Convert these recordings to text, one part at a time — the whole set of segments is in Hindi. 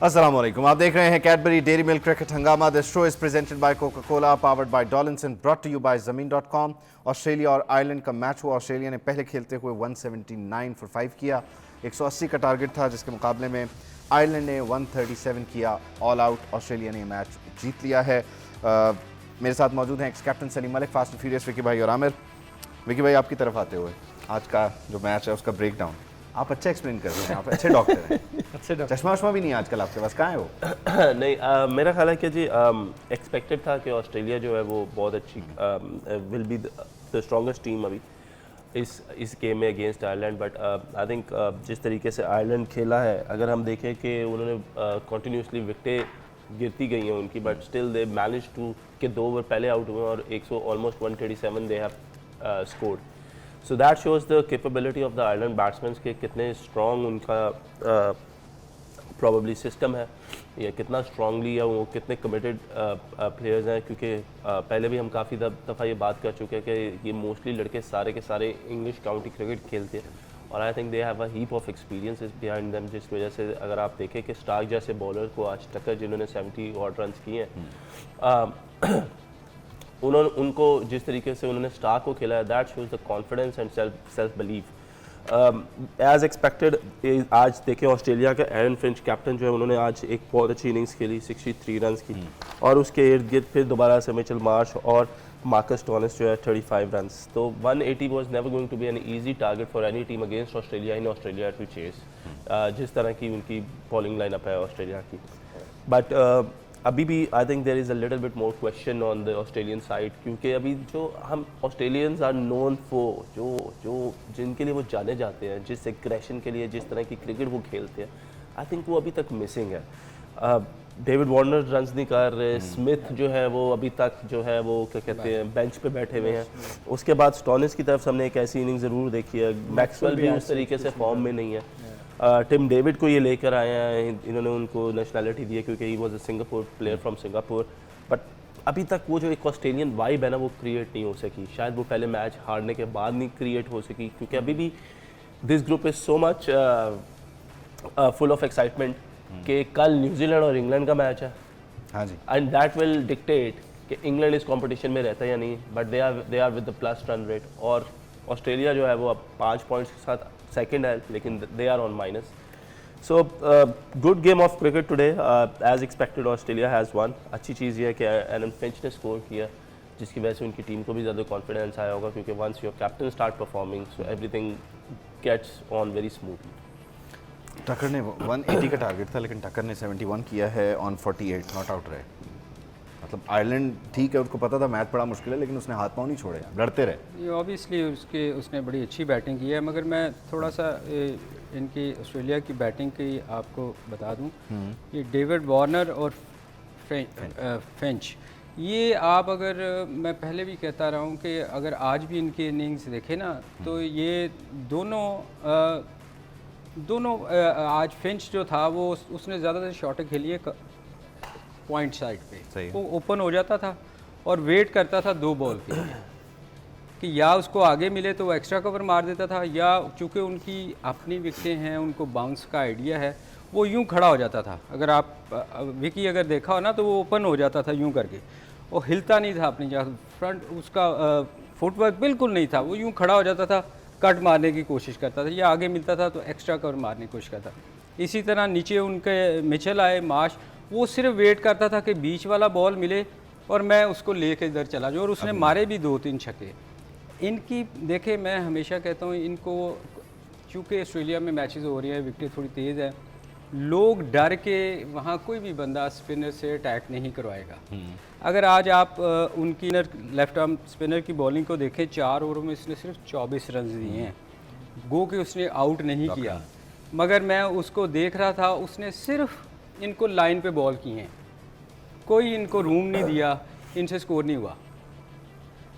अस्सलामुअलैकुम, आप देख रहे हैं कैडबरी डेयरी मिल्क क्रिकेट हंगामा। This show is presented by Coca Cola, powered by Dollinson, brought to you by ज़मीन.com। ऑस्ट्रेलिया और आयरलैंड का मैच हुआ। ऑस्ट्रेलिया ने पहले खेलते हुए 179 फॉर 5 किया, 180 का टारगेट था, जिसके मुकाबले में आयरलैंड ने 137 किया। ऑल आउट ऑस्ट्रेलिया ने मैच जीत लिया है। मेरे साथ मौजूद हैं x captain Salim Malik, fast and furious Vicky भाई और आमिर। विकी भाई, आपकी तरफ आते हुए आज का जो मैच है उसका ब्रेक डाउन आप अच्छा एक्सप्लेन कर रहे हैं। आप अच्छे डॉक्टर हैं। अच्छे डॉक्टर, चश्मा वश्मा भी नहीं है आजकल आपके पास, कहाँ है वो? नहीं, मेरा ख्याल है कि जी एक्सपेक्टेड था कि ऑस्ट्रेलिया जो है वो बहुत अच्छी will be the strongest team अभी इस गेम में against Ireland. But I think जिस तरीके से आयरलैंड खेला है, अगर हम देखें कि उन्होंने कंटिन्यूसली विकेटें गिरती गई हैं उनकी, but still they manage to के 2 ओवर पहले आउट हुए और 100 almost 137 they have scored. So that shows the capability of the Ireland batsman के कितने स्ट्रॉन्ग उनका प्रॉबली सिस्टम है, या कितना स्ट्रांगली या वो कितने कमिटेड प्लेयर्स हैं। क्योंकि पहले भी हम काफ़ी दफ़ा ये बात कर चुके हैं कि ये मोस्टली लड़के सारे के सारे इंग्लिश काउंटी क्रिकेट खेलते हैं, और I think they have a heap of experience behind them, जिस वजह से अगर आप देखें कि स्टार्क जैसे बॉलर को आज टक्कर जिन्होंने 70 ऑड रन किए हैं, उनको जिस तरीके से उन्होंने स्टार्क को खेला है, that shows the confidence and self belief. As expected आज देखें ऑस्ट्रेलिया का एरन फिंच कैप्टन जो है, उन्होंने आज एक बहुत अच्छी इनिंग्स खेली, 63 रन की, और उसके इर्द गिर्द फिर दोबारा से मिचेल मार्श और मार्कस स्टोनिस जो है 35 रन। तो 180 was never going to be an easy target for any team against Australia in Australia to chase, जिस तरह की उनकी बॉलिंग लाइनअप है ऑस्ट्रेलिया की। बट अभी भी I think there is a little bit more question on the Australian side, क्योंकि अभी जो हम ऑस्ट्रेलियंस आर नोन फॉर जो जिनके लिए वो जाने जाते हैं, जिस एग्रेशन के लिए, जिस तरह की क्रिकेट वो खेलते हैं, आई थिंक वो अभी तक मिसिंग है। डेविड वार्नर रन्स नहीं कर रहे, स्मिथ जो है वो अभी तक जो है वो क्या कहते हैं बेंच पे बैठे हुए हैं। उसके बाद स्टोनिस की तरफ से हमने एक ऐसी इनिंग ज़रूर देखी है, मैक्सवेल भी उस तरीके से फॉर्म में नहीं है। टिम डेविड को ये लेकर आए हैं, इन्होंने उनको नेशनैलिटी दी है क्योंकि he was a Singapore player from Singapore. But अभी तक वो जो एक ऑस्ट्रेलियन वाइब है ना, वो क्रिएट नहीं हो सकी। शायद वो पहले मैच हारने के बाद नहीं क्रिएट हो सकी, क्योंकि अभी भी this group is so much full of excitement कि कल न्यूजीलैंड और इंग्लैंड का मैच है। हाँ जी। एंड दैट विल डिक्टेट कि इंग्लैंड इस कॉम्पिटिशन में रहता है या नहीं, but they are with the plus run rate, और ऑस्ट्रेलिया जो है वो अब 5 पॉइंट्स के साथ सेकंड है, लेकिन they are on minus. So good game of cricket today, as expected Australia has won. अच्छी चीज़ ये है कि एरन फिंच ने स्कोर किया, जिसकी वजह से उनकी टीम को भी ज़्यादा कॉन्फिडेंस आया होगा, क्योंकि once your captain start performing so everything gets on very smoothly. टक्कर ने 180 का टारगेट था, लेकिन टक्कर ने 71 किया है ऑन 48, नॉट आउट रहे। मतलब आयरलैंड ठीक है, उसको पता था मैच बड़ा मुश्किल है, लेकिन उसने हाथ पाँव नहीं छोड़े, लड़ते रहे। ये ऑब्वियसली उसने बड़ी अच्छी बैटिंग की है, मगर मैं थोड़ा सा इनकी ऑस्ट्रेलिया की बैटिंग की आपको बता दूं। ये डेविड वार्नर और फिंच, ये आप अगर मैं पहले भी कहता रहा हूं कि अगर आज भी इनकी इनिंग्स देखें ना, तो ये दोनों आज फिंच जो था वो उसने ज़्यादातर शॉटें खेली है पॉइंट साइड पे, वो ओपन हो जाता था और वेट करता था 2 बॉल के लिए कि या उसको आगे मिले तो वो एक्स्ट्रा कवर मार देता था, या चूँकि उनकी अपनी विकेटें हैं, उनको बाउंस का आइडिया है, वो यूं खड़ा हो जाता था। अगर आप विकी अगर देखा हो ना, तो वो ओपन हो जाता था यूं करके, वो हिलता नहीं था अपनी जगह, फ्रंट उसका फुटवर्क बिल्कुल नहीं था, वो यूं खड़ा हो जाता था, कट मारने की कोशिश करता था, या आगे मिलता था तो एक्स्ट्रा कवर मारने की कोशिश करता था। इसी तरह नीचे उनके मिचेल आए, मार्श, वो सिर्फ वेट करता था कि बीच वाला बॉल मिले और मैं उसको लेके इधर चला जाऊँ, और उसने मारे भी 2-3 छक्के। इनकी देखे, मैं हमेशा कहता हूँ इनको, चूँकि ऑस्ट्रेलिया में मैचेस हो रही हैं, विकेटें थोड़ी तेज़ है, लोग डर के वहाँ कोई भी बंदा स्पिनर से अटैक नहीं करवाएगा। अगर आज आप उनकी लेफ्ट आर्म स्पिनर की बॉलिंग को देखें, 4 ओवरों में इसने सिर्फ 24 रन दिए हैं, गो के उसने आउट नहीं किया। मगर मैं उसको देख रहा था, उसने सिर्फ इनको लाइन पे बॉल की हैं, कोई इनको रूम नहीं दिया, इनसे स्कोर नहीं हुआ।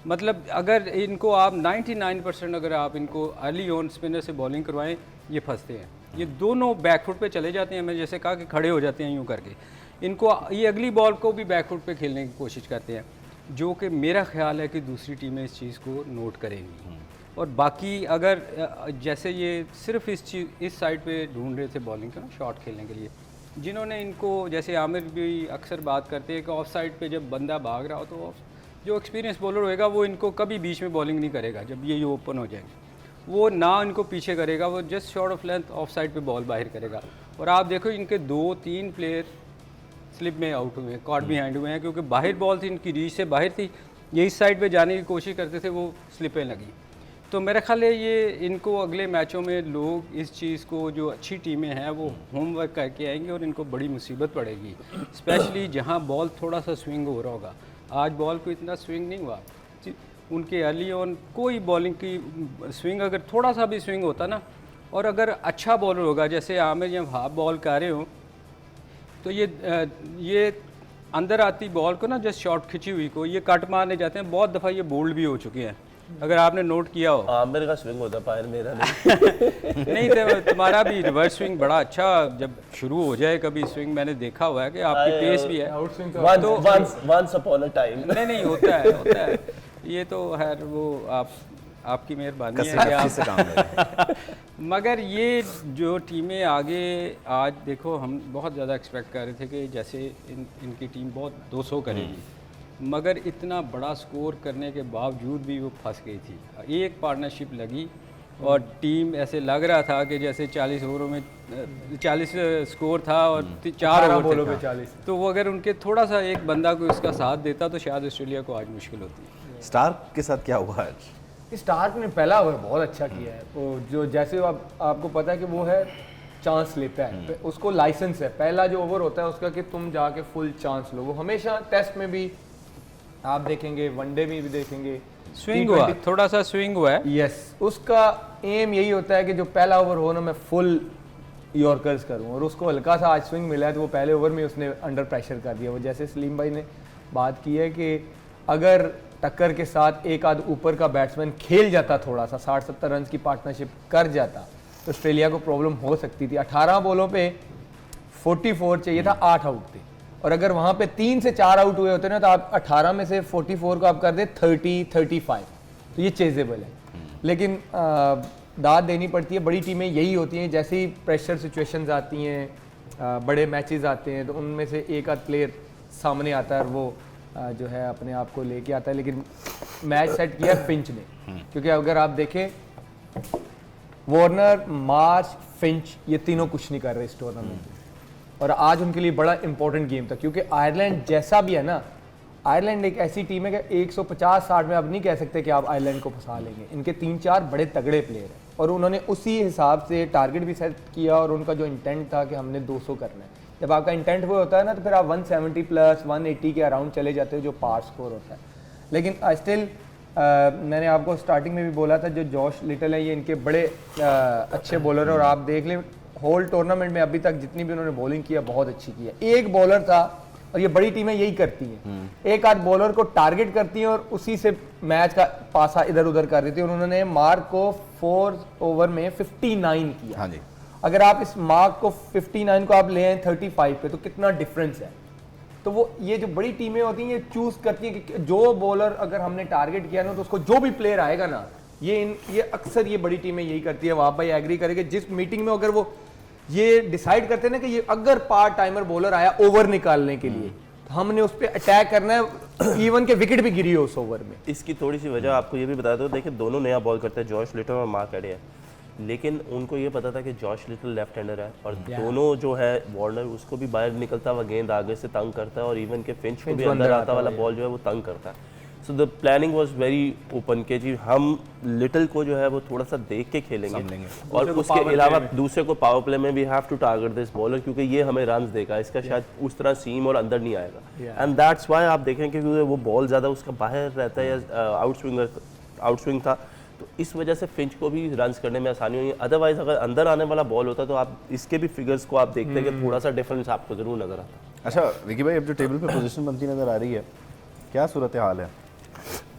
मतलब अगर इनको आप 99% अगर आप इनको अर्ली ऑन स्पिनर से बॉलिंग करवाएं, ये फंसते हैं। ये दोनों बैकफुट पे चले जाते हैं, मैं जैसे कहा कि खड़े हो जाते हैं यूं करके, इनको ये अगली बॉल को भी बैकफुट पे खेलने की कोशिश करते हैं, जो कि मेरा ख्याल है कि दूसरी टीमें इस चीज़ को नोट करेंगी। और बाकी अगर जैसे ये सिर्फ इस साइड पे ढूंढ रहे थे बॉलिंग का शॉट खेलने के लिए, जिन्होंने इनको, जैसे आमिर भी अक्सर बात करते हैं कि ऑफ साइड पे जब बंदा भाग रहा हो तो जो एक्सपीरियंस बॉलर होएगा वो इनको कभी बीच में बॉलिंग नहीं करेगा। जब ये ओपन हो जाएंगे वो ना इनको पीछे करेगा, वो just short of length of side पे बॉल बाहर करेगा। और आप देखो इनके 2-3 प्लेयर स्लिप में आउट हुए हैं, कॉट बिहाइंड हुए हैं, क्योंकि बाहर बॉल थी, इनकी रीच से बाहर थी, ये इस साइड पे जाने की कोशिश करते थे, वो स्लिपें लगी। तो मेरा ख्याल है ये इनको अगले मैचों में लोग इस चीज़ को, जो अच्छी टीमें हैं वो होमवर्क करके आएंगे और इनको बड़ी मुसीबत पड़ेगी, स्पेशली जहां बॉल थोड़ा सा स्विंग हो रहा होगा। आज बॉल को इतना स्विंग नहीं हुआ उनके अर्ली ऑन, कोई बॉलिंग की स्विंग अगर थोड़ा सा भी स्विंग होता ना, और अगर अच्छा बॉलर होगा, जैसे आमिर जब हाफ बॉल कर रहे हो तो ये अंदर आती बॉल को ना, जस्ट शॉट खिंची हुई को ये कट मारने जाते हैं। बहुत दफ़ा ये बोल्ड भी हो चुके हैं, अगर आपने नोट किया हो। आमिर का स्विंग होता पायर, मेरा नहीं। नहीं तो तुम्हारा भी रिवर्स स्विंग बड़ा अच्छा जब शुरू हो जाए कभी स्विंग, मैंने देखा हुआ है कि आपकी पेस भी है। Once upon a time। नहीं होता है ये तो है, वो आपकी मेहरबानी है कि से काम ले रहे हैं। मगर ये जो टीमें आगे, आज देखो हम बहुत ज़्यादा एक्सपेक्ट कर रहे थे कि जैसे इनकी टीम बहुत 200 करेगी, मगर इतना बड़ा स्कोर करने के बावजूद भी वो फंस गई थी। एक पार्टनरशिप लगी और टीम ऐसे लग रहा था कि जैसे 40 ओवरों में 40 स्कोर था और 4 ओवर पे 40, तो वो अगर उनके थोड़ा सा एक बंदा को इसका साथ देता तो शायद ऑस्ट्रेलिया को आज मुश्किल होती। स्टार्क के साथ क्या हुआ आज? स्टार्क ने पहला ओवर बहुत अच्छा किया है, तो जो जैसे आपको पता है कि वो है चांस लेता है, उसको लाइसेंस है, पहला जो ओवर होता है उसका कि तुम जाके फुल चांस लो। वो हमेशा टेस्ट में भी आप देखेंगे, वनडे में भी देखेंगे, स्विंग हुआ, थोड़ा सा स्विंग हुआ है। यस, उसका एम यही होता है कि जो पहला ओवर हो ना मैं फुल यॉर्कर्स करूं, और उसको हल्का सा आज स्विंग मिला है तो वो पहले ओवर में उसने अंडर प्रेशर कर दिया। वो जैसे सलीम भाई ने बात की है कि अगर टक्कर के साथ एक आध ऊपर का बैट्समैन खेल जाता, थोड़ा सा 60-70 रन की पार्टनरशिप कर जाता, तो ऑस्ट्रेलिया को प्रॉब्लम हो सकती थी। 18 बॉलों पे 44 चाहिए था, 8 आउट थे, और अगर वहाँ पे 3 से 4 आउट हुए होते ना तो आप 18 में से 44 को आप कर दे 30-35, तो ये चेजेबल है। लेकिन दाद देनी पड़ती है, बड़ी टीमें यही होती हैं, जैसे ही प्रेशर सिचुएशंस आती हैं, बड़े मैचेस आते हैं, तो उनमें से एक आध प्लेयर सामने आता है और वो जो है अपने आप को लेके आता है। लेकिन मैच सेट किया फिंच ने, क्योंकि अगर आप देखें वार्नर, मार्श, फिंच, ये तीनों कुछ नहीं कर रहे इस टूर्नामेंट में, और आज उनके लिए बड़ा इंपॉर्टेंट गेम था, क्योंकि आयरलैंड जैसा भी है ना, आयरलैंड एक ऐसी टीम है कि 150-60 में आप नहीं कह सकते कि आप आयरलैंड को फंसा लेंगे। इनके 3-4 बड़े तगड़े प्लेयर हैं, और उन्होंने उसी हिसाब से टारगेट भी सेट किया, और उनका जो इंटेंट था कि हमने 200 करना है। जब आपका इंटेंट वो होता है ना, तो फिर आप 170 प्लस 180 के अराउंड चले जाते हो, जो पार स्कोर होता है। लेकिन स्टिल मैंने आपको स्टार्टिंग में भी बोला था, जो जॉश लिटल है ये इनके बड़े अच्छे बॉलर हैं, और आप देख लें होल टूर्नामेंट में अभी तक जितनी भी उन्होंने बॉलिंग किया बहुत अच्छी की है। एक बॉलर था, और ये बड़ी टीमें यही करती हैं, एक आध बॉलर को टारगेट करती हैं और उसी से मैच का पासा इधर उधर कर देती है। उन्होंने मार्क को 4 ओवर में 59 किया। हाँ जी। अगर आप इस मार्क को 59 को आप ले आए 35 पे, तो कितना डिफरेंस है। तो वो ये जो बड़ी टीमें होती हैं ये चूज करती हैं कि जो बॉलर अगर हमने टारगेट किया ना, तो उसको जो भी प्लेयर आएगा ना, ये अक्सर ये बड़ी टीमें यही करती है। वहां भाई एग्री करेंगे, जिस मीटिंग में अगर वो ये डिसाइड करते हैं ना कि ये अगर पार्ट टाइमर बॉलर आया ओवर निकालने के लिए, तो हमने उस पर अटैक करना है, इवन के विकेट भी गिरी हो उस ओवर में। इसकी थोड़ी सी वजह आपको ये भी बता दो, देखिए दोनों नया बॉल करते हैं, जॉश लिटल और मार्क एडे है, लेकिन उनको ये पता था कि जॉश लिटल लेफ्ट हैंडर है, और दोनों जो है वार्नर उसको भी बाहर निकलता हुआ गेंद आगे से तंग करता है, और इवन के फिंच को भी अंदर आता वाला बॉल जो है वो तंग करता है। So the planning was very open के जी हम लिटल को जो है वो थोड़ा सा देख के खेलेंगे, और उसके अलावा दूसरे को पावर प्ले में we have to target this bowler, क्योंकि ये हमें रन्स देगा, इसका शायद उस तरह सीम और अंदर नहीं आएगा। एंड दैट्स व्हाई आप देखें कि वो बॉल ज़्यादा उसका बाहर रहता है या आउटस्विंग था, तो इस वजह से फिंच को भी रन्स करने में आसानी हुई। अदरवाइज अगर अंदर आने वाला बॉल होता तो आप इसके भी फिगर्स को आप देखते हैं कि थोड़ा सा डिफरेंस आपको जरूर नजर आता। अच्छा विकी भाई, अब जो टेबल पे पोजीशन बनती नजर आ रही है, क्या सूरत हाल है?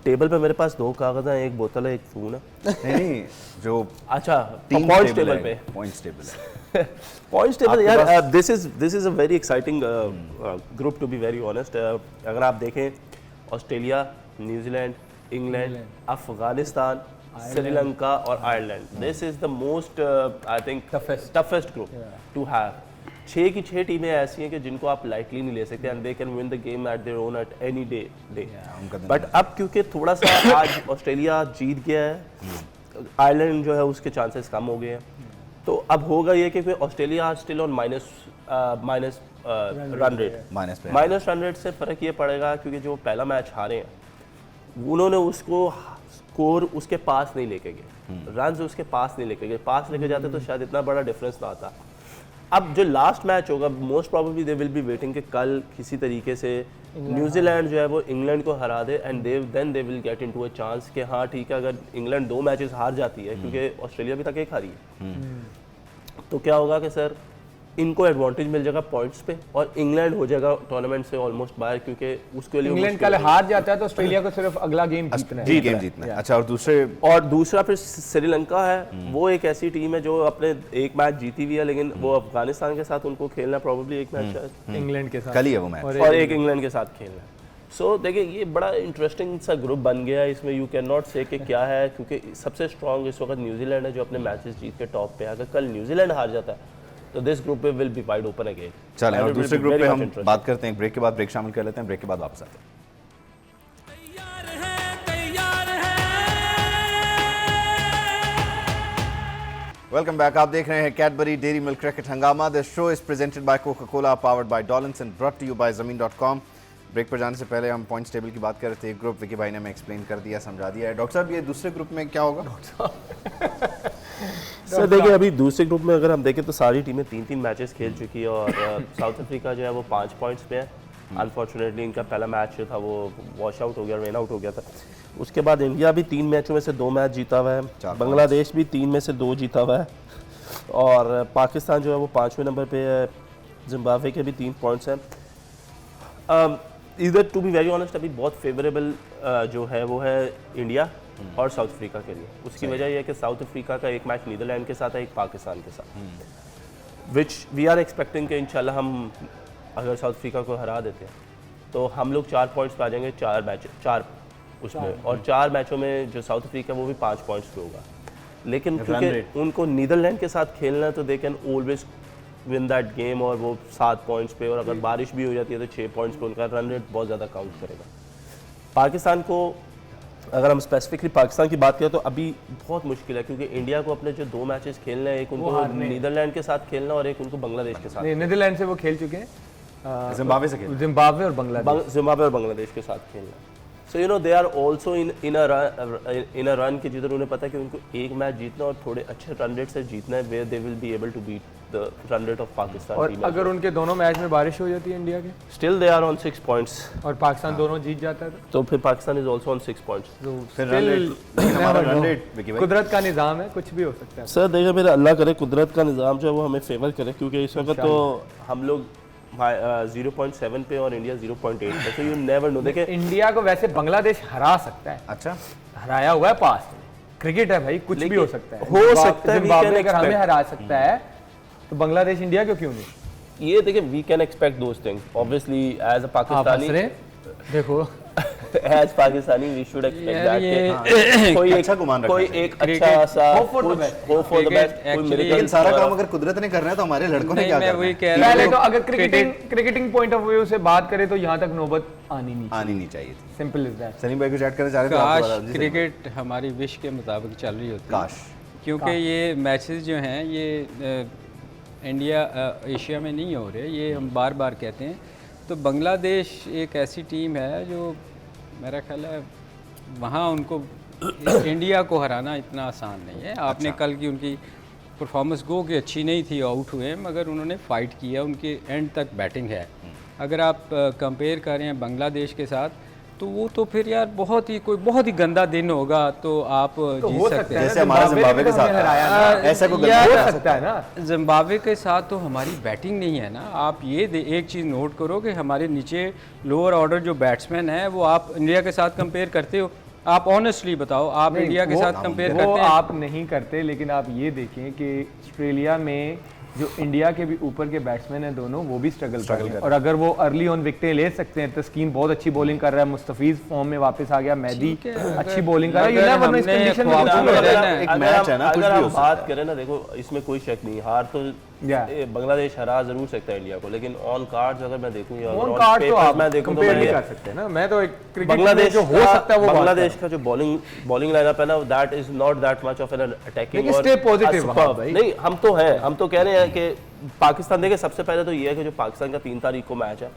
टेबल पे मेरे पास 2 कागज हैं, एक बोतल है, एक फोन है। नहीं जो अच्छा टीम पॉइंट्स टेबल पे, पॉइंट्स टेबल है। पॉइंट्स टेबल यार, this is a very exciting group to be very honest. अगर आप देखें Australia, New Zealand, England, Afghanistan, Sri Lanka और Ireland, this is the most I think toughest group to have. 6 की 6 टीमें ऐसी हैं कि जिनको आप लाइटली नहीं ले सकते, and they can win the game at their own at any day. But अब क्योंकि थोड़ा सा आज ऑस्ट्रेलिया जीत गया है, आयरलैंड जो है उसके चांसेस कम हो गए हैं, तो अब होगा ये कि Australia still on minus run rate, minus run rate से फ़र्क ये पड़ेगा क्योंकि जो पहला मैच हारे हैं उन्होंने उसको स्कोर उसके पास नहीं लेके गए, रन उसके पास नहीं लेके गए, पास लेके जाते तो शायद इतना बड़ा डिफरेंस ना आता। अब जो लास्ट मैच होगा most probably they will be waiting कि कल किसी तरीके से न्यूजीलैंड जो है वो इंग्लैंड को हरा दे, and then they will get into a chance कि हाँ ठीक है, अगर इंग्लैंड 2 मैचेस हार जाती है क्योंकि ऑस्ट्रेलिया भी तक एक हारी है, तो क्या होगा कि सर इनको एडवांटेज मिल जाएगा पॉइंट्स पे और इंग्लैंड हो जाएगा टूर्नामेंट से ऑलमोस्ट बाहर, क्योंकि उसके लिए इंग्लैंड कल हार जाता है तो ऑस्ट्रेलिया को सिर्फ अगला गेम जीतना है, गेम जीतना है। अच्छा, और दूसरा फिर श्रीलंका है, वो एक ऐसी टीम है जो अपने एक मैच जीती हुई है, लेकिन वो अफगानिस्तान के साथ उनको खेलना प्रॉब्ली एक मैच शायद इंग्लैंड के साथ कल ही है वो मैच, और एक इंग्लैंड के साथ खेलना है। सो देखिए ये बड़ा इंटरेस्टिंग सा ग्रुप बन गया है, इसमें यू कैन नॉट से कि क्या है, क्योंकि सबसे स्ट्रॉन्ग इस वक्त न्यूजीलैंड है जो अपने मैचेस जीत के टॉप पे है। अगर कल न्यूजीलैंड हार जाता है तो this group will be wide open again. चलें, और दूसरे ग्रुप पे हम बात करते हैं, ब्रेक के बाद ब्रेक शामिल कर लेते हैं, ब्रेक के बाद वापस आते हैं। वेलकम बैक, आप देख रहे हैं कैडबरी डेयरी मिल्क क्रिकेट हंगामा। The show is presented by Coca Cola, powered by Dollins and brought to you by ज़मीन.com। ब्रेक पर जाने से पहले हम पॉइंट्स टेबल की बात कर रहे थे। एक ग्रुप विकी भाई ने हमें एक्सप्लेन कर दिया, समझा दिया है। डॉक्टर साहब, ये दूसरे ग्रुप में क्या होगा? सर देखिए, अभी दूसरे ग्रुप में अगर हम देखें तो सारी टीमें 3-3 मैचेस खेल चुकी है और साउथ अफ्रीका जो है वो 5 पॉइंट्स पे है। अनफॉर्चुनेटली इनका पहला मैच जो था वो वॉश आउट हो गया, रेन आउट हो गया था। उसके बाद इंडिया भी 3 मैचों में से 2 मैच जीता हुआ है, बांग्लादेश भी 3 में से 2 जीता हुआ है, और पाकिस्तान जो है वो 5वें नंबर पे है, जिम्बाब्वे के भी 3 पॉइंट्स हैं। इधर टू बी वेरी ऑनेस्ट अभी बहुत फेवरेबल जो है वो है इंडिया और साउथ अफ्रीका के लिए। उसकी वजह यह है कि साउथ अफ्रीका का एक मैच नीदरलैंड के साथ है, एक पाकिस्तान के साथ, विच वी आर एक्सपेक्टिंग कि इंशाल्लाह हम अगर साउथ अफ्रीका को हरा देते हैं तो हम लोग 4 पॉइंट्स पे आ जाएंगे, 4 उसमें, और 4 मैचों में जो साउथ अफ्रीका वो भी 5 पॉइंट्स पे होगा। लेकिन क्योंकि उनको नीदरलैंड के साथ खेलना है तो they can always win that game, और वो 7 पॉइंट्स पे, और अगर बारिश भी हो जाती है तो 6 पॉइंट्स पे उनका रन रेट बहुत ज़्यादा काउंट करेगा। पाकिस्तान को अगर हम स्पेसिफिकली पाकिस्तान की बात करें तो अभी बहुत मुश्किल है, क्योंकि इंडिया को अपने जो 2 मैचेस खेलने हैं, एक उनको नीदरलैंड के साथ खेलना और एक उनको बांग्लादेश के साथ। नीदरलैंड से वो खेल चुके हैं, जिम्बाब्वे और बांग्लादेश के साथ खेलना। So you know they are also in a run कि जिधर उन्हें पता है कि उनको एक मैच जीतना और थोड़े अच्छे रन रेट से जीतना है, where they will be able to beat the run rate of Pakistan. और अगर उनके दोनों मैच में बारिश हो जाती है इंडिया के, still they are on 6 points, और पाकिस्तान दोनों जीत जाता है तो फिर Pakistan is also on 6 points. कुदरत का निज़ाम है, कुछ भी हो सकता है। सर देखिए, मेरा अल्लाह करे कुदरत का निज़ाम जो है वो हमें फेवर करे, क्योंकि इस वक्त तो हम लोग 0.7 पे और इंडिया 0.8 पे, तो यू नेवर नो। देखिए इंडिया को वैसे बांग्लादेश हरा सकता है, अच्छा हराया हुआ है पास, क्रिकेट है भाई, कुछ भी हो सकता है, जिम्बाब्वे अगर हमें हरा सकता है तो बांग्लादेश इंडिया क्यों नहीं? ये देखिए, we can expect those things obviously as a Pakistani. देखो as Pakistani we should expect that कोई अच्छा गुमान रखना, कोई एक अच्छा सा होप फॉर द बेस्ट, कोई मेरे लेकिन सारा काम अगर कुदरत ने करना है तो हमारे लड़कों ने क्या करना है? पहले तो अगर क्रिकेटिंग पॉइंट ऑफ व्यू से बात करें तो यहाँ तक नौबत आनी नहीं चाहिए थी। Simple is that. सलीम भाई कुछ ऐड करना चाह रहे थे? काश क्रिकेट हमारी विश के मुताबिक चल रही होती, काश, क्योंकि ये मैचेस जो हैं ये इंडिया एशिया में नहीं हो रहे, ये हम बार बार कहते हैं। तो बांग्लादेश एक ऐसी टीम है जो मेरा ख्याल है वहाँ उनको इंडिया को हराना इतना आसान नहीं है। आपने कल की उनकी परफॉर्मेंस गो कि अच्छी नहीं थी, आउट हुए, मगर उन्होंने फाइट किया, उनके एंड तक बैटिंग है। अगर आप कंपेयर करें बांग्लादेश के साथ तो वो तो फिर यार बहुत ही गंदा दिन होगा, तो आप तो जीत सकते हैं। जैसे हमारा जिम्बाब्वे के साथ ऐसा कोई हो सकता है ना। जिम्बाब्वे के साथ तो हमारी बैटिंग नहीं है ना। आप ये एक चीज़ नोट करो कि हमारे नीचे लोअर ऑर्डर जो बैट्समैन है वो आप इंडिया के साथ कंपेयर करते हो? आप ऑनेस्टली बताओ, आप इंडिया के साथ कंपेयर करते हैं? आप नहीं करते, लेकिन आप ये देखें कि ऑस्ट्रेलिया में जो इंडिया के भी ऊपर के बैट्समैन हैं दोनों, वो भी स्ट्रगल कर रहे हैं, और अगर वो अर्ली ऑन विकेटें ले सकते हैं, तस्कीन बहुत अच्छी बॉलिंग कर रहा है, मुस्तफीज फॉर्म में वापस आ गया, मेहदी अच्छी बॉलिंग कर रहा है। अगर हम बात करें ना, देखो इसमें कोई शक नहीं, हार तो बांग्लादेश हरा जरूर सकता है इंडिया को, लेकिन ऑन कार्ड्स अगर मैं देखूं या ऑन कार्ड तो आप मैं देखूं तो कंपेयर नहीं मैं कर सकते ना। मैं तो एक क्रिकेट बांग्लादेश जो हो सकता है वो बांग्लादेश का जो बॉलिंग लाइनअप है ना, that is not that much of an attacking लेकिन stay positive वहाँ भाई। नहीं हम तो हैं, हम तो कह रहे हैं कि पाकिस्तान, देखिए सबसे पहले तो ये है कि जो पाकिस्तान का 3 तारीख को मैच है,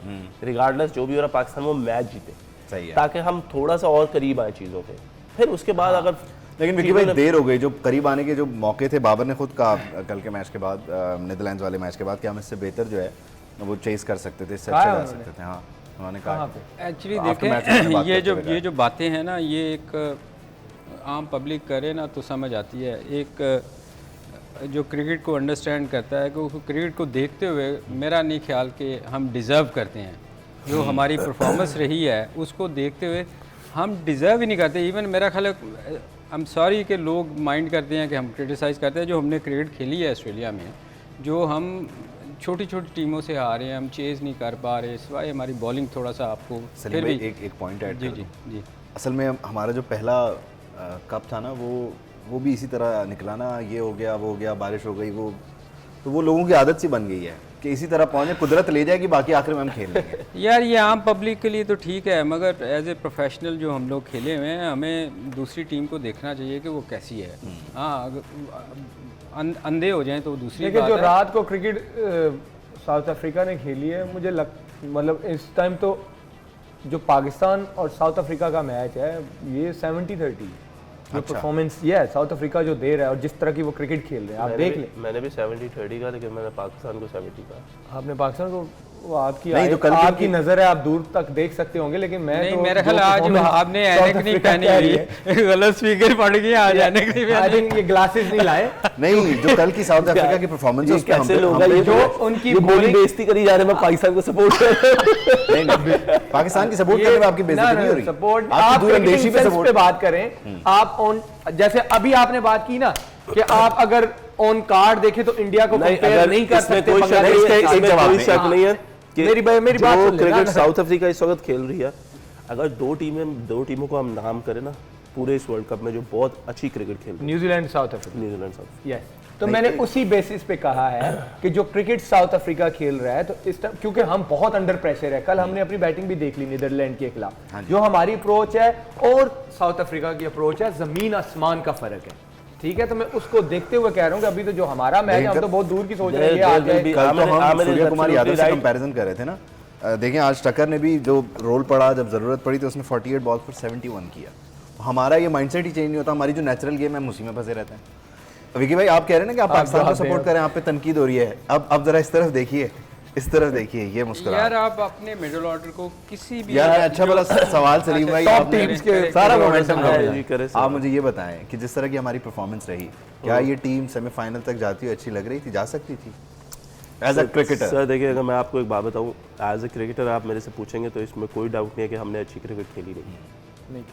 रिगार्डलेस जो भी हो रहा पाकिस्तान वो मैच जीते, सही है, ताकि हम थोड़ा सा और करीब आए चीज़ों के। फिर उसके बाद अगर लेकिन विकी भाई देर हो गई, जो करीब आने के जो मौके थे, बाबर ने खुद कहा कल के मैच के बाद, नीदरलैंड्स वाले मैच के बाद, कि हम इससे बेहतर जो है वो चेस कर सकते थे, इससे अच्छा जा सकते थे। हाँ उन्होंने कहा। एक्चुअली After match उन्होंने बात देखें करते हुए ये जो बातें हैं ना, ये एक आम पब्लिक करे ना तो समझ आती है। एक जो क्रिकेट को अंडरस्टैंड करता है, कि क्रिकेट को देखते हुए मेरा नहीं ख्याल कि हम डिज़र्व करते हैं, जो हमारी परफॉर्मेंस रही है उसको देखते हुए हम डिज़र्व ही नहीं करते। इवन मेरा ख्याल है, आई एम सॉरी कि लोग माइंड करते हैं कि हम क्रिटिसाइज़ करते हैं, जो हमने क्रिकेट खेली है ऑस्ट्रेलिया में, जो हम छोटी छोटी टीमों से हारे हैं, हम चेज़ नहीं कर पा रहे, सिवाय हमारी बॉलिंग थोड़ा सा आपको सलीम भाई एक पॉइंट ऐड जी कर जी दूं। जी असल में हमारा जो पहला कप था ना, वो भी इसी तरह निकला ना, ये हो गया वो हो गया, बारिश हो गई, वो तो वो लोगों की आदत सी बन गई है कि इसी तरह पहुंचे, कुदरत ले जाएगी, बाकी आखिर में हम खेल लेंगे। यार ये आम पब्लिक के लिए तो ठीक है, मगर एज ए प्रोफेशनल जो हम लोग खेले हुए हैं, हमें दूसरी टीम को देखना चाहिए कि वो कैसी है। हाँ अंधे हो जाएं तो वो दूसरी देखिए बात जो है। रात को क्रिकेट साउथ अफ्रीका ने खेली है, मुझे मतलब इस टाइम तो जो पाकिस्तान और साउथ अफ्रीका का मैच है, ये 70-30 जो परफॉर्मेंस ये है साउथ अफ्रीका जो दे रहा है और जिस तरह की वो क्रिकेट खेल रहे हैं, आप देख लें। मैंने भी 70-30 का, लेकिन मैंने पाकिस्तान को 70 का। आपने पाकिस्तान को, वो आपकी नहीं, जो कल की आपकी नज़र है, आप दूर तक देख सकते होंगे, लेकिन मैं नहीं तो मेरा जो ख्याल आज performance आपने साउथ ऐनक नहीं अफ्रीका पहनी कह रही हुई है, गलत स्पीकर पड़ गया आज ऐनक नहीं आई पहनी। थिंक ये ग्लासेस नहीं लाए। नहीं, जो कल की साउथ अफ्रीका की परफॉर्मेंस है, उस पे हम कैसे लोग पे- हैं, जो उनकी ये bowling- बेइज्जती करी जा रहे हैं, मैं पाकिस्तान को सपोर्ट कर रहा हूं। नहीं, पाकिस्तान की सपोर्ट करने में आपकी बेइज्जती नहीं हो रही, सपोर्ट आपकी आप दूरंदेशी पे पे सपोर्ट। बात करें। आप ऑन, जैसे अभी आपने बात की ना कि आप अगर ऑन कार्ड देखें तो इंडिया को कंपेयर नहीं कर इसमें सकते कोई बांग्लादेश के साथ। इसमें कोई शक नहीं है कि मेरी बात जो सुन लेना। क्रिकेट साउथ अफ्रीका इस वक्त खेल रही है, अगर दो टीमों को हम नाम करें ना पूरे इस वर्ल्ड कप में जो बहुत अच्छी क्रिकेट खेल रही न्यूजीलैंड साउथ अफ्रीका, है, न्यूजीलैंड साउथ। यस। तो मैंने उसी बेसिस पे कहा है कि जो क्रिकेट साउथ अफ्रीका खेल रहा है, तो इस टाइम क्योंकि हम बहुत अंडर प्रेशर है, कल हमने अपनी बैटिंग भी देख ली नीदरलैंड के खिलाफ, जो हमारी अप्रोच है और साउथ अफ्रीका की अप्रोच है, जमीन आसमान का फर्क है। ठीक है, तो मैं उसको देखते हुए कह रहा हूँ कि अभी तो जो हमारा मैच है, हम तो बहुत दूर की सोच रहे हैं, ये आ जाए। कल तो हम आमिर सूर्य कुमार यादव से right। कंपैरिजन कर रहे थे ना। देखें आज टक्कर ने भी जो रोल पड़ा, जब जरूरत पड़ी तो उसने 48 बॉल पर 71 किया। हमारा ये माइंडसेट ही चेंज नहीं होता, हमारी जो नेचुरल गेम है हम उसी में फंसे रहते हैं। विकी भाई आप कह रहे हैं ना कि आप पाकिस्तान को सपोर्ट करें, आप पे तनकीद हो रही है, अब जरा इस तरफ देखिए, इस तरफ देखिए, ये मुस्कुरा। यार आप अपने मिडिल ऑर्डर को किसी भी यार अच्छा भला सवाल सलीम भाई, top आपने teams के सारा खिलाफ मोमेंटम है, ले जी, करे लिया। सर। आप मुझे ये बताएं कि जिस तरह की हमारी परफॉर्मेंस रही, क्या ये टीम सेमीफाइनल तक जाती हुई अच्छी लग रही थी, जा सकती थी एज अ क्रिकेटर? सर देखिए, अगर मैं आपको एक बात बताऊं, एज अ क्रिकेटर आप मेरे से पूछेंगे तो इसमें कोई डाउट नहीं है कि हमने अच्छी क्रिकेट खेली नहीं।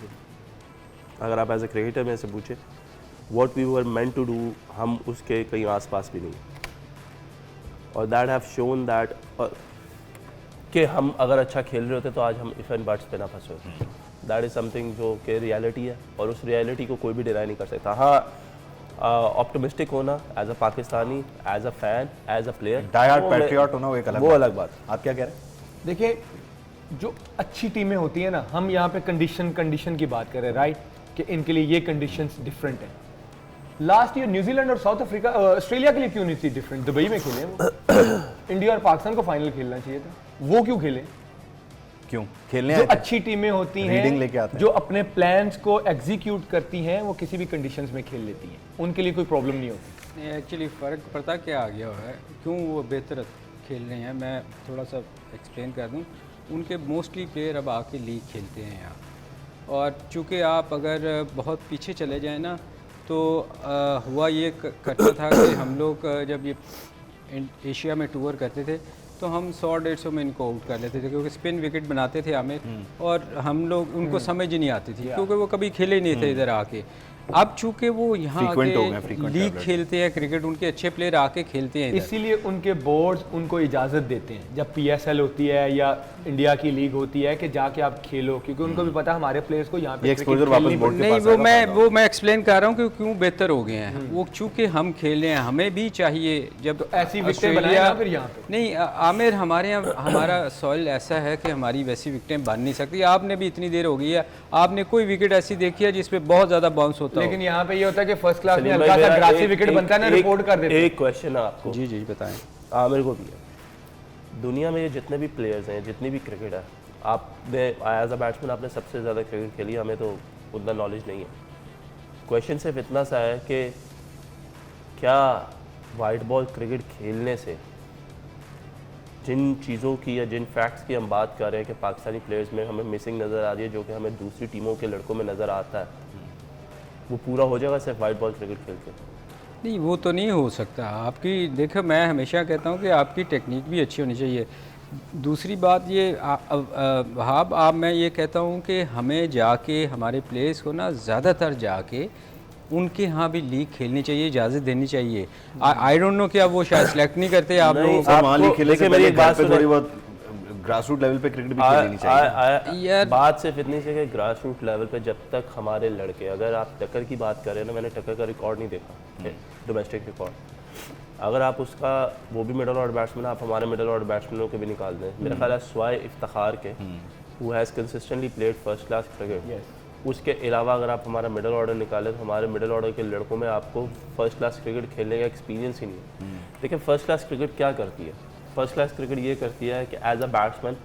अगर आप एज अ क्रिकेटर मेरे से पूछे what we were meant to do, हम उसके कहीं आसपास भी नहीं, और दैट हैव शोन दैट कि हम अगर अच्छा खेल रहे होते तो आज हम इफ एंड बट्स पे ना फंसे होते। दैट इज़ समथिंग जो कि रियलिटी है, और उस रियलिटी को कोई भी डिनाई नहीं कर सकता। हाँ, ऑप्टिमिस्टिक होना as a Pakistani, as a fan, as a player, die hard patriot होना वो एक वो अलग बात। आप क्या कह रहे हैं? देखिए, जो अच्छी टीमें होती है ना, हम यहाँ पे कंडीशन की बात कर रहे हैं, राइट, कि इनके लिए ये कंडीशंस डिफरेंट हैं। लास्ट ईयर न्यूजीलैंड और साउथ अफ्रीका, ऑस्ट्रेलिया के लिए क्यों नहीं थी डिफरेंट? दुबई में खेले वो। इंडिया और पाकिस्तान को फाइनल खेलना चाहिए था, वो क्यों खेले? क्यों खेलने जो आए थे? अच्छी टीमें होती रीडिंग लेके आते हैं, हैं। जो अपने प्लान्स को एग्जीक्यूट करती हैं, वो किसी भी कंडीशंस में खेल लेती हैं, उनके लिए कोई प्रॉब्लम नहीं होती। एक्चुअली फ़र्क पता क्या आ गया है, क्यों वो बेहतर खेल रहे हैं, मैं थोड़ा सा एक्सप्लेन कर दूं। उनके मोस्टली प्लेयर अब आके लीग खेलते हैं यहाँ, और चूँकि आप अगर बहुत पीछे चले जाएं ना, तो हुआ ये करता था कि हम लोग जब ये एशिया में टूर करते थे तो हम 100-150 में इनको आउट कर लेते थे, क्योंकि स्पिन विकेट बनाते थे आमिर, और हम लोग उनको समझ ही नहीं आती थी, क्योंकि वो कभी खेले ही नहीं थे इधर आके। अब चूंकि वो यहाँ Frequent हो गए, आके frequent लीग tablet। खेलते हैं क्रिकेट, उनके अच्छे प्लेयर आके खेलते हैं इधर। इसीलिए उनके बोर्ड्स उनको इजाज़त देते हैं जब PSL होती है या इंडिया की लीग होती है कि जाके आप खेलो, क्योंकि उनको भी पता है हमारे प्लेयर्स को यहाँ पे ये cricket exposure वापस खेलनी बोर्ड के नहीं, पास वो आएगा, मैं फायदा वो मैं एक्सप्लेन कर रहा हूँ कि क्यों बेहतर हो गए हैं। वो चूंकि हम खेले हैं, हमें भी चाहिए जब तो ऐसी विकेटें बनाएं ना फिर यहाँ पे। नहीं आमिर, हमारे यहाँ हमारा सॉइल ऐसा है कि हमारी वैसी विकेटें बन नहीं सकती। आपने भी इतनी देर हो गई है, आपने कोई विकेट ऐसी देखी है जिसपे बहुत ज्यादा बाउंस होता हो? लेकिन यहाँ पे ये होता है कि फर्स्ट क्लास में सलीम हल्का भाई, सा मेरा ग्रासी एक- विकेट एक- बनता है ना, एक- रिपोर्ट कर देते हैं। एक क्वेश्चन है आपको, जी जी बताएं। आमिर को भी है। दुनिया में जितने भी प्लेयर्स हैं, जितनी भी क्रिकेट है, आपने एज अ बैट्समैन आपने सबसे ज़्यादा क्रिकेट खेली, हमें तो उतना नॉलेज नहीं है। क्वेश्चन सिर्फ इतना सा है कि क्या वाइट बॉल क्रिकेट खेलने से जिन चीज़ों की या जिन फैक्ट्स की हम बात कर रहे हैं कि पाकिस्तानी प्लेयर्स में हमें मिसिंग नज़र आ रही है, जो कि हमें दूसरी टीमों के लड़कों में नज़र आता है, वो पूरा हो जाएगा सिर्फ वाइट बॉल क्रिकेट खेल के? नहीं, वो तो नहीं हो सकता। आपकी देखो, मैं हमेशा कहता हूँ कि आपकी टेक्निक भी अच्छी होनी चाहिए। दूसरी बात ये वहाब, आप मैं ये कहता हूँ कि हमें जाके हमारे प्लेयर्स को ना ज़्यादातर जाके उनके यहाँ भी लीग खेलनी चाहिए, इजाज़त देनी चाहिए। आई डोंट नो क्या वो शायद सेलेक्ट नहीं करते आप नहीं, लोग। सर वहाँ लीग आपको- खेलने से देखिए, मेरी पहले एक बात घर पे सुनो। थोड़ी बहुत ग्रास रूट लेवल पे क्रिकेट भी खेलनी चाहिए। यार- बात सिर्फ इतनी सी कि ग्रास रूट लेवल पे जब तक हमारे लड़के, अगर आप टक्कर की बात करें ना, मैंने टक्कर का रिकॉर्ड नहीं देखा, डोमेस्टिक रिकॉर्ड। अगर आप उसका, वो भी मिडल ऑर्डर बैट्समैन, आप हमारे मिडल ऑर्डर बैट्समैनों के भी निकाल दें, मेरा ख्याल है स्वाय इफ्तिखार के, who has consistently played first class cricket, उसके अलावा अगर आप हमारा मिडल ऑर्डर निकालें तो हमारे मिडल ऑर्डर के लड़कों में आपको फर्स्ट क्लास क्रिकेट खेलने का एक्सपीरियंस ही नहीं है। देखिए फर्स्ट क्लास क्रिकेट क्या करती है, फर्स्ट क्लास क्रिकेट ये करती है कि as a batsman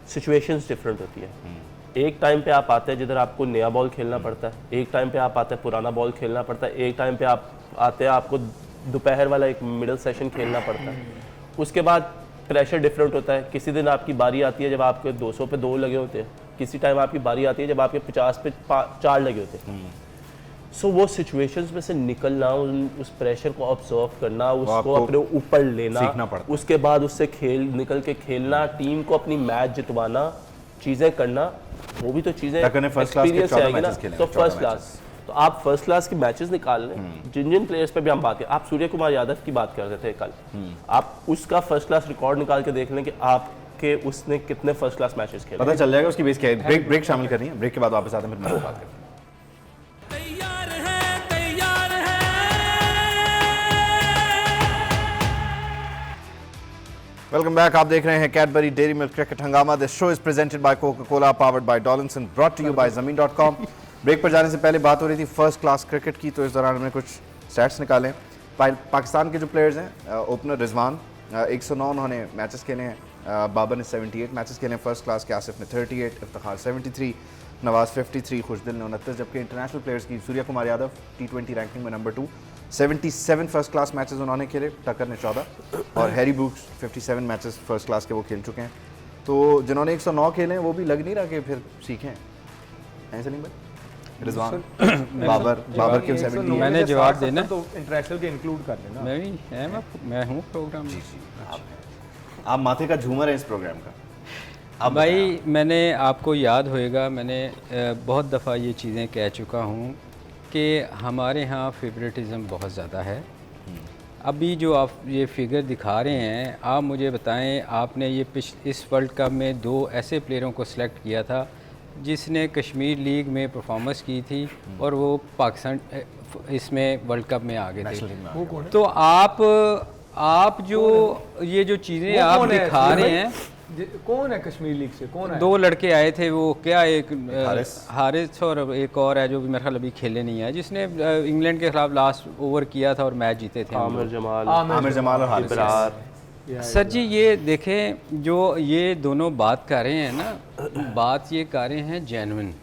situations different होती है। एक टाइम पे आप आते हैं जिधर आपको नया बॉल खेलना पड़ता है, एक टाइम पे आप आते हैं पुराना बॉल खेलना पड़ता है, एक टाइम पे आप आते हैं आपको दोपहर वाला एक मिडल सेशन खेलना पड़ता है। उसके बाद प्रेशर डिफरेंट होता है। किसी दिन आपकी बारी आती है जब आपके 200 पे 2 लगे होते हैं, किसी टाइम आपकी बारी आती है जब आपके 50 पे 4 लगे होते हैं। सो वो सिचुएशंस में से निकलना, उस प्रेशर को ऑब्जर्व करना, उसको आपको अपने ऊपर लेना, सीखना पड़ता है। उसके बाद उससे निकल के खेलना, टीम को अपनी मैच जितवाना, चीज़ें करना, वो भी तो चीज़ें टक्कर ने first class के एक्सपीरियंस 14 आएगी ना। मैचेस खेले हैं, तो 14 फर्स्ट क्लास, तो आप फर्स्ट क्लास के मैचेस निकाल लें। जिन जिन प्लेयर्स पे भी हम बात करें, आप सूर्य कुमार यादव की बात कर रहे थे कल, आप उसका फर्स्ट क्लास रिकॉर्ड निकाल के देख लें कि आपके उसने कितने फर्स्ट क्लास मैचेस खेले। पता चल जाएगा उसकी बेस क्या है। ब्रेक शामिल करनी है, ब्रेक के बाद वापस आते हैं, फिर मैं बात करते हैं। तैयार है, तैयार है। Welcome back. आप देख रहे हैं कैडबरी डेयरी मिल्क क्रिकेट हंगामा। This show is presented by Coca Cola, powered by Dollinson, brought to you by ज़मीन.com। ब्रेक पर जाने से पहले बात हो रही थी फर्स्ट क्लास क्रिकेट की, तो इस दौरान हमने कुछ स्टैट्स निकाले। पाकिस्तान के जो प्लेयर्स हैं, ओपनर रिजवान 109 उन्होंने मैचेस खेले हैं, बाबर ने 78 मैचेस खेले हैं फर्स्ट क्लास के, आसिफ ने 38, इफ्तिखार 73, नवाज 53, खुशदिल ने 29, जबकि इंटरनेशनल प्लेयर्स की सूर्य कुमार यादव T20 रैंकिंग में नंबर 2, 77 फर्स्ट क्लास मैचेस उन्होंने खेले, टक्कर ने 14, और Harry Brooks 57 matches first class के वो खेल चुके हैं। तो जिन्होंने 109 खेले हैं वो भी लग नहीं रहा कि फिर सीखें, हैं सलीम भाई? रिजवान, बाबर के 70। मैंने जवाब देना। तो इंटरनेशनल के इंक्लूड कर देना। मैं हूँ प्रोग्राम में। आप माथे का झूमर है इस प्रोग्राम का। अब भाई मैंने, आपको याद होएगा, मैंने बहुत दफ़ा ये चीज़ें कह चुका हूँ कि हमारे यहाँ फेवरेटिज़म बहुत ज़्यादा है। अभी जो आप ये फिगर दिखा रहे हैं, आप मुझे बताएं, आपने ये इस वर्ल्ड कप में 2 ऐसे प्लेयरों को सिलेक्ट किया था जिसने कश्मीर लीग में परफॉर्मेंस की थी और वो पाकिस्तान इसमें वर्ल्ड कप में आ गए थे। तो आप जो ये जो चीज़ें आप दिखा रहे हैं, कौन है कश्मीर लीग से, कौन है? 2 लड़के आए थे, वो क्या, एक हारिस। हारिस और एक और है जो भी मेरे ख्याल अभी खेले नहीं है, जिसने इंग्लैंड के खिलाफ लास्ट ओवर किया था और मैच जीते थे हम आमिर लोग। जमाल, आमिर जमाल और हारिस। इब्रार, सर जी ये देखें, जो ये दोनों बात कर रहे हैं ना, बात ये कर रहे हैं जेन्युइन।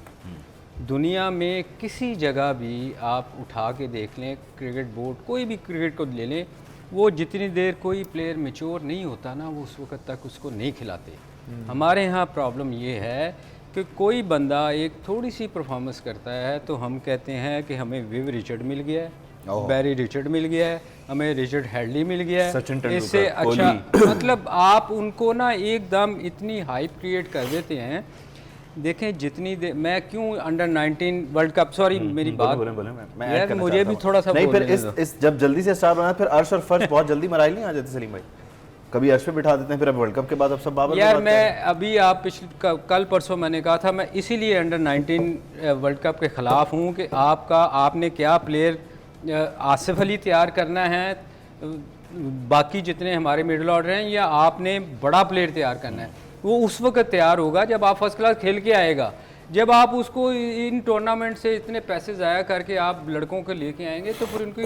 दुनिया में किसी जगह भी आप उठा के देख लें, क्रिकेट बोर्ड कोई भी क्रिकेट को ले लें, वो जितनी देर कोई प्लेयर मैच्योर नहीं होता ना, वो उस वक्त तक उसको नहीं खिलाते। हमारे यहाँ प्रॉब्लम ये है कि कोई बंदा एक थोड़ी सी परफॉर्मेंस करता है तो हम कहते हैं कि हमें विव रिचर्ड मिल गया है, बैरी रिचर्ड मिल गया है, हमें रिचर्ड हेडली मिल गया सचिन है, तेंदुलकर, इससे अच्छा मतलब आप उनको ना एकदम इतनी हाइप क्रिएट कर देते हैं देखें जितनी मैं क्यों अंडर 19 वर्ल्ड कप, सॉरी मेरी बात, बोले मैं ऐड यार करना मुझे चाहता भी हूँ। थोड़ा सा नहीं, फिर बोलने दो। इस जब जल्दी से स्टार बना फिर अर्श और फर्श बहुत जल्दी मराइल नहीं आ जाते सलीम भाई, कभी अर्श पे बिठा देते हैं, फिर अब वर्ल्ड कप के बाद अब सब बाबर पे यार बात कर रहे हैं। मैं अभी आप पिछले कल परसों मैंने कहा था मैं इसीलिए अंडर 19 वर्ल्ड कप के ख़िलाफ़ हूँ कि आपने क्या प्लेयर आसिफ अली तैयार करना है, बाकी जितने हमारे मिडिल ऑर्डर हैं, या आपने बड़ा प्लेयर तैयार करना है। वो उस वक्त तैयार होगा जब आप फर्स्ट क्लास खेल के आएगा। जब आप उसको इन टूर्नामेंट से इतने पैसे ज़ाया करके आप लड़कों को लेके आएंगे तो फिर उनकी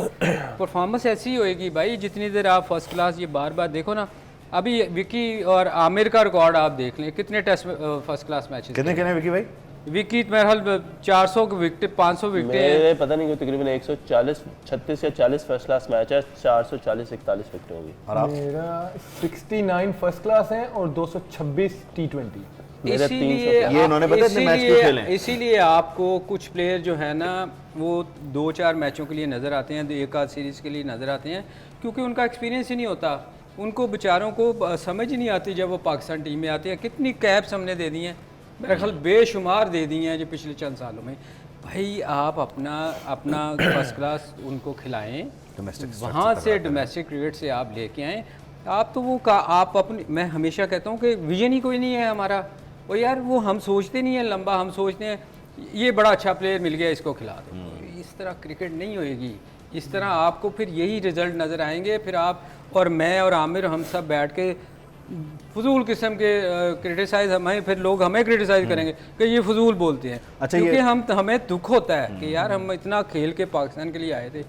परफॉर्मेंस ऐसी ही होएगी भाई, जितनी देर आप फर्स्ट क्लास, ये बार बार देखो ना, अभी विकी और आमिर का रिकॉर्ड आप देख लें, कितने टेस्ट फर्स्ट क्लास मैचेस कितने कितने विकी भाई? विकी मेरे ख्याल 400 विकेट 500 विकेट मेरे पता नहीं क्यों तकरीबन 140 36 या 40 फर्स्ट क्लास मैच है, 440 41 विकेट होंगी। और आप? मेरा 69 फर्स्ट क्लास है और 226 T20। मेरे 300 ये इन्होंने पता है इतने मैच क्यों खेले हैं? इसीलिए आपको कुछ प्लेयर जो है ना वो 2-4 मैचों के लिए नज़र आते हैं, एक आध सीरीज़ के लिए नज़र आते हैं, क्योंकि उनका एक्सपीरियंस ही नहीं होता। उनको बेचारों को समझ ही नहीं आती जब वो पाकिस्तान टीम में आती है। कितनी कैप्स हमने दे दी हैं, मेरा ख्याल बेशुमार दे दी हैं जो पिछले चंद सालों में। भाई आप अपना फर्स्ट क्लास उनको खिलाएं, वहाँ से डोमेस्टिक क्रिकेट से आप लेके आएँ। आप तो वो आप अपनी, मैं हमेशा कहता हूँ कि विजन ही कोई नहीं है हमारा। वो यार वो हम सोचते नहीं हैं लंबा, हम सोचते हैं ये बड़ा अच्छा प्लेयर मिल गया इसको खिला दो। इस तरह क्रिकेट नहीं होएगी। इस तरह आपको फिर यही रिजल्ट नज़र आएंगे। फिर आप और मैं और आमिर हम सब बैठ के फजूल किस्म के क्रिटिसाइज, हमें फिर लोग हमें क्रिटिसाइज करेंगे कि ये फजूल बोलते हैं। अच्छा, क्योंकि हमें दुख होता है कि यार हम इतना खेल के पाकिस्तान के लिए आए थे,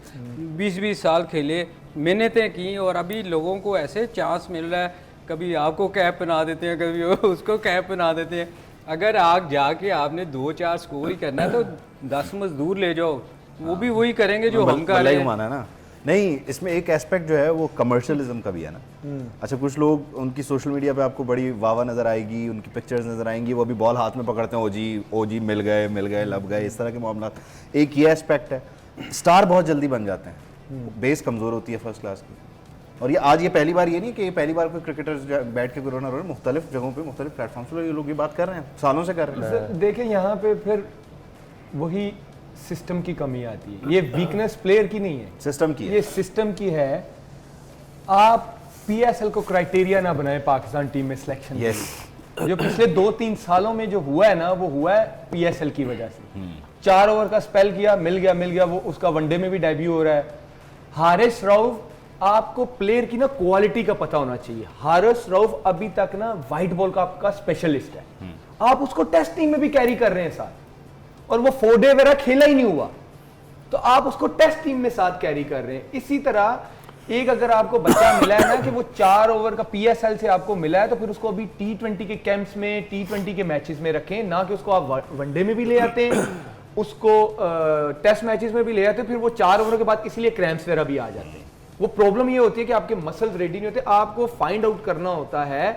20-20 साल खेले, मेहनतें की, और अभी लोगों को ऐसे चांस मिल रहा है, कभी आपको कैप बना देते हैं, कभी उसको कैप बना देते हैं। अगर आग जाके आपने 2-4 स्कोर ही करना है तो 10 मजदूर ले जाओ, वो भी वही करेंगे जो हम कर रहे हैं। माना है ना। नहीं, इसमें एक एस्पेक्ट जो है वो कमर्शियलिज्म का भी है ना। अच्छा, कुछ लोग उनकी सोशल मीडिया पे आपको बड़ी वाह नजर आएगी, उनकी पिक्चर्स नजर आएंगी, वो अभी बॉल हाथ में पकड़ते हैं, ओ जी मिल गए लब गए, इस तरह के मामला। एक ये एस्पेक्ट है, स्टार बहुत जल्दी बन जाते हैं, बेस कमज़ोर होती है फर्स्ट क्लास की। और ये पहली बार ये नहीं कि ये पहली बार कोई क्रिकेटर्स बैठ के कोरोना रो मुख्तलिफ जगहों पे मुख्तलिफ प्लेटफॉर्म्स पे ये लोग ये बात कर रहे हैं, सालों से कर रहे हैं। देखिए यहाँ पे फिर वही सिस्टम की कमी आती है। ये वीकनेस प्लेयर की नहीं है, सिस्टम की है। ये सिस्टम की है। आप पीएसएल को क्राइटेरिया ना बनाए पाकिस्तान टीम में सिलेक्शन। यस, जो पिछले 2-3 सालों में जो हुआ है ना, वो हुआ है पीएसएल की वजह से। 4 ओवर का स्पेल किया, मिल गया, वो उसका वनडे में भी डेब्यू हो रहा है। हारिस रऊफ, आपको प्लेयर की ना क्वालिटी का पता होना चाहिए। हारिस रऊफ अभी तक ना वाइट बॉल का आपका स्पेशलिस्ट है, आप उसको टेस्ट टीम में भी कैरी कर रहे हैं साथ, और वो 4 डे वगैरह खेला ही नहीं हुआ, तो आप उसको टेस्ट टीम में साथ कैरी कर रहे हैं। इसी तरह एक अगर आपको बच्चा मिला है ना कि वो 4 ओवर का पीएसएल से आपको मिला है, तो फिर उसको अभी T20 के कैंप्स में, T20 के मैचेस में रखें, ना कि उसको आप वनडे में भी ले आते हैं, उसको टेस्ट मैचेस में भी ले आते हैं, फिर वो 4 ओवर के बाद इसीलिए क्रैम्प्स वगैरह भी आ जाते हैं। वो प्रॉब्लम ये होती है कि आपके मसल्स रेडी नहीं होते। आपको फाइंड आउट करना होता है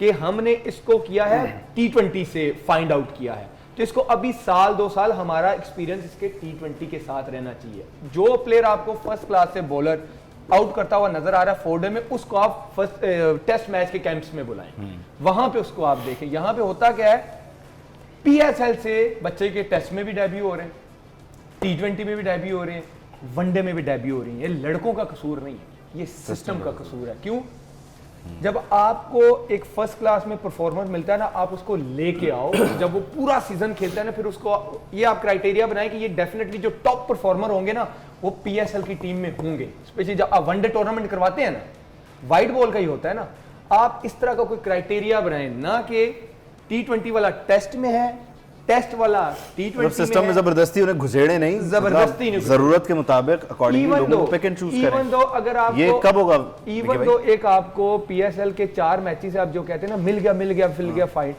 कि हमने इसको किया है T20 से फाइंड आउट किया है, तो इसको अभी 1-2 साल हमारा एक्सपीरियंस इसके T20 के साथ रहना चाहिए। जो प्लेयर आपको फर्स्ट क्लास से बॉलर आउट करता हुआ नजर आ रहा है 4 डे में, उसको आप फर्स्ट टेस्ट मैच के कैंप्स में बुलाएं, वहां पे उसको आप देखें। यहां पे होता क्या है, पीएसएल से बच्चे के टेस्ट में भी डेब्यू हो रहे हैं, T20 में भी डेब्यू हो रहे हैं, वनडे में भी डेब्यू हो रही है। ये लड़कों का कसूर नहीं है, ये सिस्टम का कसूर है। क्यों? जब आपको एक फर्स्ट क्लास में परफॉर्मर मिलता है ना, आप उसको लेके आओ, जब वो पूरा सीजन खेलता है ना, फिर उसको ये आप क्राइटेरिया बनाए कि ये डेफिनेटली जो टॉप परफॉर्मर होंगे ना, वो पीएसएल की टीम में होंगे। स्पेशली जब आप वनडे टूर्नामेंट करवाते हैं ना, वाइट बॉल का ही होता है ना, आप इस तरह का कोई क्राइटेरिया बनाए, ना कि T20 वाला टेस्ट में है, टेस्ट वाला T20 सिस्टम में जबरदस्ती उन्हें घुसेड़े नहीं, जबरदस्ती नहीं, जरूरत के मुताबिक अकॉर्डिंगली लोगों को पिक एंड चूज करें। इवन दो अगर आपको ये कब होगा? इवन दो एक आपको पीएसएल के 4 मैचेस आप जो कहते हैं ना, मिल गया फाइट,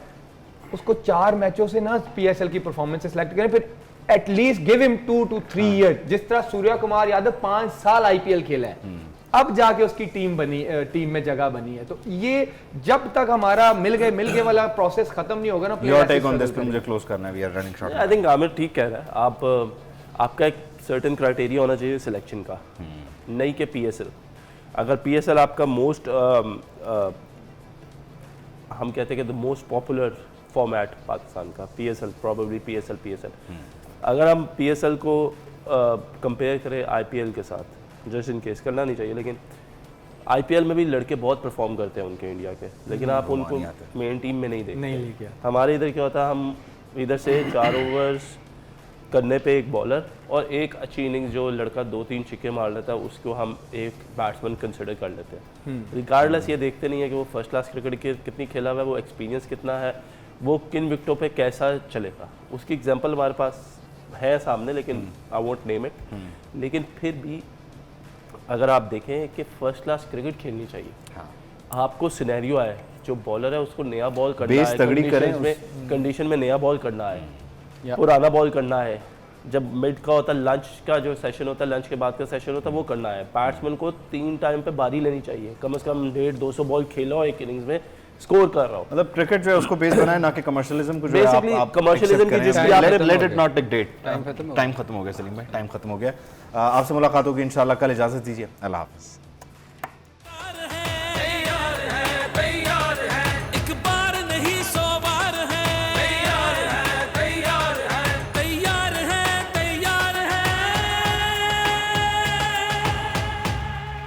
उसको 4 मैचों से ना पीएसएल की परफॉर्मेंस से सिलेक्ट करें, फिर at least give him 2 to 3 year. जिस तरह सूर्या कुमार यादव 5 साल आईपीएल खेला है, अब जाके उसकी टीम में जगह बनी है। तो ये जब तक हमारा मिल गए वाला प्रोसेस खत्म नहीं होगा ना, योर टेक ऑन दिस पे मुझे क्लोज करना है, we are running short. I think Aamir ठीक कह रहा है। आपका एक सर्टेन क्राइटेरिया होना चाहिए सिलेक्शन का, नहीं कि पीएसएल। अगर पीएसएल आपका मोस्ट हम कहते हैं कि the most popular format Pakistan का, PSL प्रॉबेबली PSL। अगर हम PSL को कंपेयर करें IPL के साथ, जस्ट इन केस करना नहीं चाहिए, लेकिन IPL में भी लड़के बहुत परफॉर्म करते हैं उनके इंडिया के, लेकिन आप उनको मेन टीम में नहीं देखते। हमारे इधर क्या होता है, हम इधर से 4 ओवर्स करने पे एक बॉलर और एक अच्छी इनिंग्स जो लड़का 2-3 छक्के मार लेता है उसको हम एक बैट्समैन कंसिडर कर लेते हैं। रिगार्डलेस ये देखते नहीं है कि वो फर्स्ट क्लास क्रिकेट कितनी खेला हुआ है, वो एक्सपीरियंस कितना है, वो किन विकेटों पे कैसा चलेगा। उसकी एग्जांपल हमारे पास है सामने, लेकिन आई वोंट नेम इट। लेकिन फिर भी अगर आप देखें कि फर्स्ट क्लास क्रिकेट खेलनी चाहिए, आपको सिनेरियो है, जो बॉलर है उसको नया बॉल करना बेस है, तगड़ी करें कंडीशन में नया बॉल करना है, पुराना बॉल करना है। जब मिड का होता है, लंच का जो सेशन होता है, लंच के बाद का सेशन होता है, वो करना है। बैट्समैन को 3 टाइम पे बारी लेनी चाहिए, कम से कम 150-200 बॉल खेलो एक इनिंग्स में, स्कोर कर रहा हो। मतलब क्रिकेट जो है उसको बेस बनाए, ना कि कमर्शियलिज्म को जो है Basically, आप commercialism accept की करें। जिसकी Let- आप- let it not dictate। Time खत्म हो टाइम खत्म हो गया सलीम भाई, टाइम खत्म हो गया। आपसे मुलाकात होगी इंशाल्लाह कल। इजाज़त दीजिए, अल्लाह हाफ़िज़।